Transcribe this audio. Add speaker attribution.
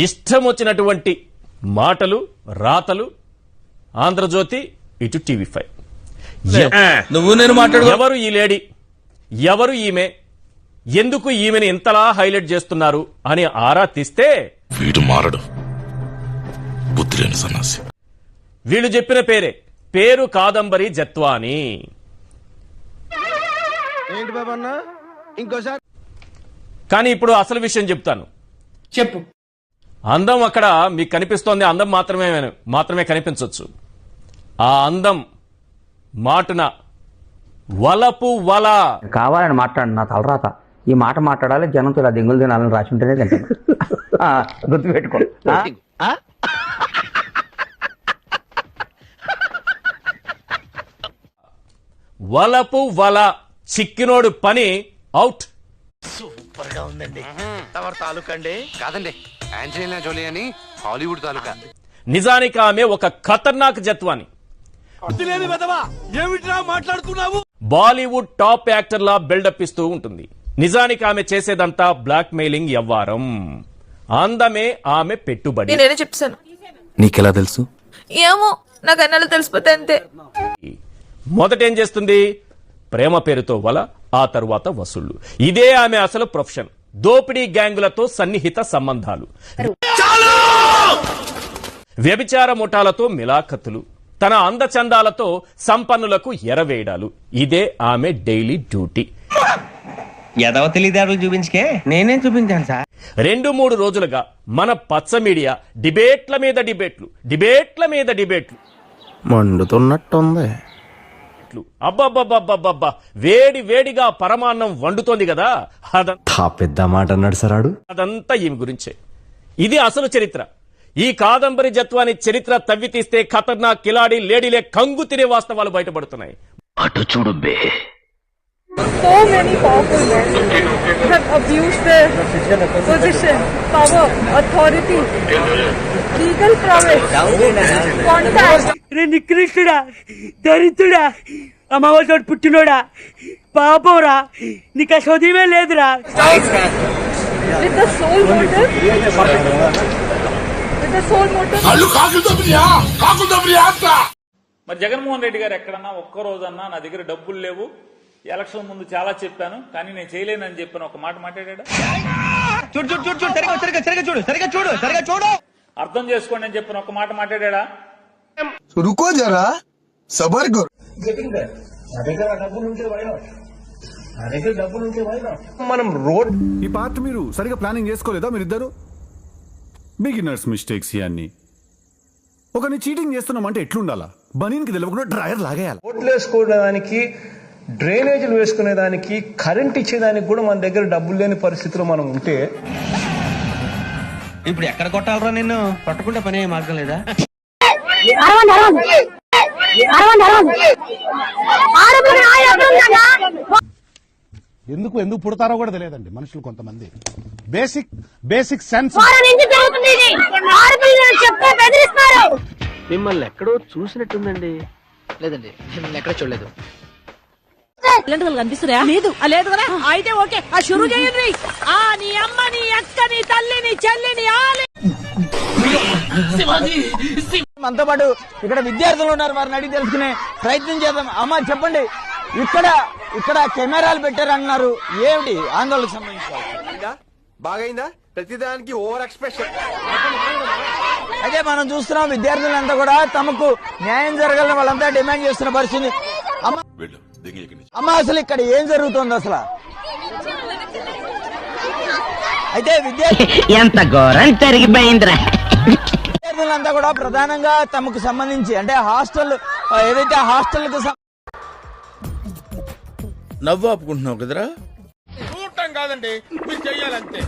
Speaker 1: ఇష్టం వచ్చినటువంటి మాటలు రాతలు ఆంధ్రజ్యోతి ఇటు టీవీ5
Speaker 2: నువ్వు నేను మాట్లాడు
Speaker 1: ఎవరు ఈ లేడీ ఎవరు ఈమె ఎందుకు ఈమెను ఇంతలా హైలైట్ చేస్తున్నారు అని ఆరా తీస్తే
Speaker 3: వీడు మారడు బుద్ధి లేని సన్నాసి
Speaker 1: వీళ్ళు చెప్పిన పేరు కాదంబరి జత్వాని.
Speaker 4: ఏంటి బాబన్న ఇంకోసారి
Speaker 1: కానీ ఇప్పుడు అసలు విషయం చెప్తాను.
Speaker 2: చెప్పు.
Speaker 1: అందం అక్కడ మీకు కనిపిస్తోంది, అందం మాత్రమే కనిపించవచ్చు. ఆ అందం మాటున వలపు వల
Speaker 5: కావాలని మాట్లాడు నా తలరాత ఈ మాట మాట్లాడాలి జనంతో ఇలా దింగులు తినాలని రాసి ఉంటేనే తింటాను. గుర్తుపెట్టుకో.
Speaker 1: వలపు వల చిక్కినోడు పని అవుట్.
Speaker 6: సూపర్ గా ఉందండి. తమరు తాలూకా అండి? కాదండి, ఆంజలీనా జోలీ అని హాలీవుడ్ తాలూకా.
Speaker 1: నిజానికి ఆమె ఒక ఖతర్నాక్ జత్వాని. బాలీవుడ్ టాప్ యాక్టర్ లా బిల్డప్ ఇస్తూ ఉంటుంది. నిజానికి ఆమె చేసేదంతా బ్లాక్ మెయిలింగ్ వ్యవహారం. అందమే ఆమె పెట్టుబడి.
Speaker 7: నేనే చెప్తాను.
Speaker 2: నీకెలా తెలుసు?
Speaker 7: ఏమో నాకు అన్నలు తెలిసిపోతే అంతే.
Speaker 1: మొదటేం చేస్తుంది? ప్రేమ పేరుతో వల, ఆ తరువాత వసూళ్లు. ఇదే ఆమె అసలు ప్రొఫెషన్. దోపిడీ గ్యాంగులతో సన్నిహిత సంబంధాలు, వ్యభిచార ముఠాలతో మిలాఖతులు, తన అందచందాలతో సంపన్నులకు ఎరవేయడాలు. ఇదే ఆమె డైలీ డ్యూటీ.
Speaker 5: ఎదవ తెలివితేటలు చూపించుకే నేనేం చూపించాను సార్.
Speaker 1: 2-3 రోజులుగా మన పచ్చ మీడియా డిబేట్ల మీద డిబేట్లు
Speaker 4: మండుతున్నట్టుంది.
Speaker 1: అబ్బబ్బబ్బబ్బబ్బా, వేడిగా పరమాన్నం వండుతోంది కదా.
Speaker 2: పెద్ద మాట అన్నాడు సరాడు.
Speaker 1: అదంతా ఈమె గురించే. ఇది అసలు చరిత్ర. ఈ కాదంబరి జత్వాని చరిత్ర తవ్వి తీస్తే ఖతర్నాక్ కిలాడి లేడీలే కంగు తినే వాస్తవాలు బయటపడుతున్నాయి.
Speaker 3: అటు చూడు బే.
Speaker 8: So many powerful men have abused their position, power, authority, legal prowess, contact.
Speaker 9: నికృష్టుడా, దరిద్రుడా, అమ్మవారితో పుట్టినోడా, పాపంరా, నీకు చదివే లేదురా.
Speaker 8: With the sole motive,
Speaker 10: మరి జగన్మోహన్ రెడ్డి గారు ఎక్కడన్నా ఒక్క రోజన్నా నా దగ్గర డబ్బులు లేవు, ఎలక్షన్ ముందు చాలా చెప్పాను కానీ నేను చేయలేనని చెప్పాను ఒక మాట మాట్లాడా? అర్థం చేసుకోండి అని చెప్పిన ఒక మాట మాట్లాడా?
Speaker 4: రుకో జరా సబర్ కరో. మనం రోడ్
Speaker 11: ఈ పార్ట్ మీరు సరిగా ప్లానింగ్ చేసుకోలేదా మీరిద్దరు? బిగినర్స్ మిస్టేక్స్ ఇవన్నీ. ఒకరిని చీటింగ్ చేస్తున్నామంటే ఎట్లుండాలా? బనీన్కి తెలియకుండా డ్రైయర్ లాగేయాలి.
Speaker 4: రోడ్లు వేసుకోవడానికి, డ్రైనేజీలు వేసుకునేదానికి, కరెంట్ ఇచ్చేదానికి కూడా మన దగ్గర డబ్బులు లేని పరిస్థితిలో మనం ఉంటే
Speaker 5: ఇప్పుడు ఎక్కడ కొట్టాలరా? నిన్ను కొట్టకుండా పని అయ్యే మార్గం లేదా?
Speaker 4: ఎందుకు పుడతారో కూడా తెలియదండి మనుషులు కొంతమంది. Basic sense.
Speaker 5: మిమ్మల్ని ఎక్కడో చూసినట్టుందండి.
Speaker 6: లేదండి, నేను ఎక్కడ చూడలేదు.
Speaker 9: కనిపిస్తున్నా? లేదు లేదు కదా. అయితే ఓకే, ఆ షురు చేయండి. నీ అమ్మ, నీ అక్క, నీ తల్లి, నీ చెల్లి, నీ ఆలి.
Speaker 5: మనతో పాటు ఇక్కడ విద్యార్థులు ఉన్నారు, వారిని అడిగి తెలుసుకునే ప్రయత్నం చేద్దాం. అమ్మ చెప్పండి, ఇక్కడ కెమెరాలు పెట్టారన్నారు, ఏమిటి ఆందోళనకు సంబంధించి?
Speaker 4: బాగైందా? ప్రతిదానికి ఓవర్ ఎక్స్ప్రెషన్.
Speaker 5: అయితే మనం చూస్తున్నాం విద్యార్థులంతా కూడా తమకు న్యాయం జరగాలని వాళ్ళంతా డిమాండ్ చేస్తున్న పరిస్థితి. అమ్మ అసలు ఇక్కడ ఏం జరుగుతుంది అసలు? అయితే ఎంత ఘోరం జరిగిపోయిందిరా. విద్యార్థులంతా కూడా ప్రధానంగా తమకు సంబంధించి అంటే హాస్టల్ ఏదైతే హాస్టల్ కు
Speaker 4: నవ్వు ఆపుకుంటున్నావు కదరా? చూడటం కాదండి, మీరు చెయ్యాలంతే.